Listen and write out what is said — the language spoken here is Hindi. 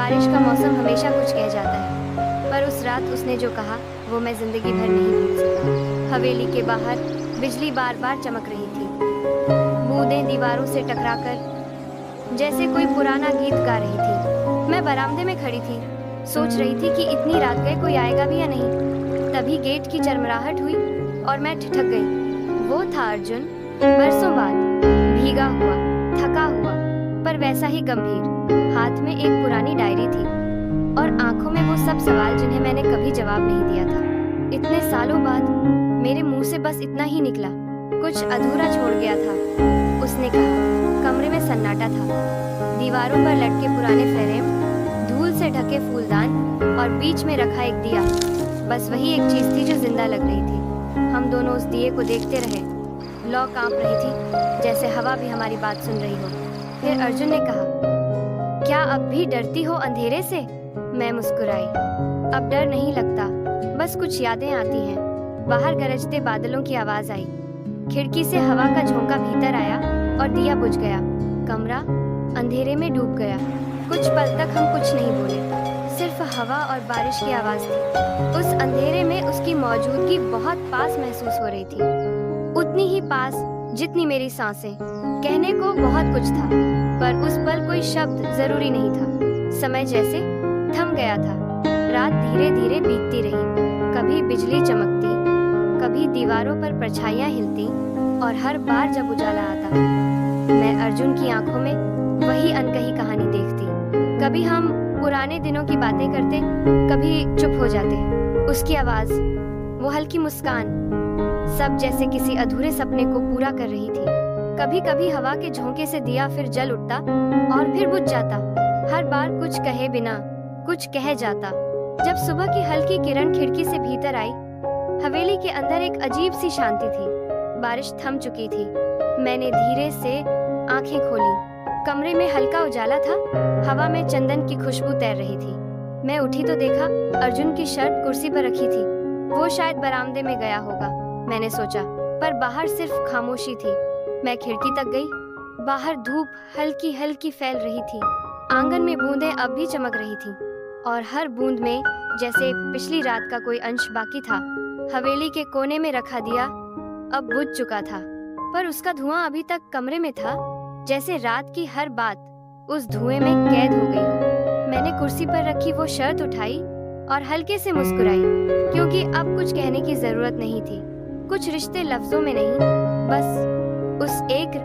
बारिश का मौसम हमेशा कुछ कह जाता है, पर उस रात उसने जो कहा वो मैं जिंदगी भर नहीं भूल सका। हवेली के बाहर बिजली बार बार चमक रही थी, बूंदें दीवारों से टकराकर जैसे कोई पुराना गीत गा रही थी। मैं बरामदे में खड़ी थी, सोच रही थी कि इतनी रात गए कोई आएगा भी या नहीं। तभी गेट की चरमराहट हुई और मैं ठिठक गई। वो था अर्जुन, बरसों बाद, भीगा हुआ, थका हुआ, पर वैसा ही गंभीर। हाथ में एक पुरानी डायरी थी और आंखों में वो सब सवाल जिन्हें मैंने कभी जवाब नहीं दिया था। इतने सालों बाद मेरे मुंह से बस इतना ही निकला, कुछ अधूरा छोड़ गया था। उसने कहा। कमरे में सन्नाटा था, दीवारों पर लटके पुराने फ्रेम, धूल से ढके फूलदान और बीच में रखा एक दिया। बस वही एक चीज थी जो जिंदा लग रही थी। हम दोनों उस दिए को देखते रहे। लौ कांप रही थी, जैसे हवा भी हमारी बात सुन रही हो। फिर अर्जुन ने कहा, क्या अब भी डरती हो अंधेरे से? मैं मुस्कुराई। अब डर नहीं लगता, बस कुछ यादें आती हैं। बाहर गरजते बादलों की आवाज आई, खिड़की से हवा का झोंका भीतर आया और दिया बुझ गया। कमरा अंधेरे में डूब गया। कुछ पल तक हम कुछ नहीं बोले, सिर्फ हवा और बारिश की आवाज थी। उस अंधेरे में उसकी मौजूदगी बहुत पास महसूस हो रही थी, उतनी ही पास जितनी मेरी सांसें। कहने को बहुत कुछ था, पर उस पल कोई शब्द जरूरी नहीं था। समय जैसे थम गया था। रात धीरे धीरे बीतती रही, कभी बिजली चमकती, कभी दीवारों पर परछाइयां हिलती, और हर बार जब उजाला आता मैं अर्जुन की आंखों में वही अनकही कहानी देखती। कभी हम पुराने दिनों की बातें करते, कभी चुप हो जाते। उसकी आवाज, वो हल्की मुस्कान, सब जैसे किसी अधूरे सपने को पूरा कर रही थी। कभी कभी हवा के झोंके से दिया फिर जल उठता और फिर बुझ जाता, हर बार कुछ कहे बिना कुछ कह जाता। जब सुबह की हल्की किरण खिड़की से भीतर आई, हवेली के अंदर एक अजीब सी शांति थी। बारिश थम चुकी थी। मैंने धीरे से आंखें खोली। कमरे में हल्का उजाला था, हवा में चंदन की खुशबू तैर रही थी। मैं उठी तो देखा अर्जुन की शर्ट कुर्सी पर रखी थी। वो शायद बरामदे में गया होगा, मैंने सोचा, पर बाहर सिर्फ खामोशी थी। मैं खिड़की तक गई। बाहर धूप हल्की हल्की फैल रही थी। आंगन में बूंदें अब भी चमक रही थीं, और हर बूंद में जैसे पिछली रात का कोई अंश बाकी था। हवेली के कोने में रखा दिया अब बुझ चुका था, पर उसका धुआं अभी तक कमरे में था, जैसे रात की हर बात उस धुएं में कैद हो गई हो। मैंने कुर्सी पर रखी वो शर्ट उठाई और हल्के से मुस्कुराई, क्योंकि अब कुछ कहने की जरूरत नहीं थी। कुछ रिश्ते लफ्जों में नहीं, बस उस एक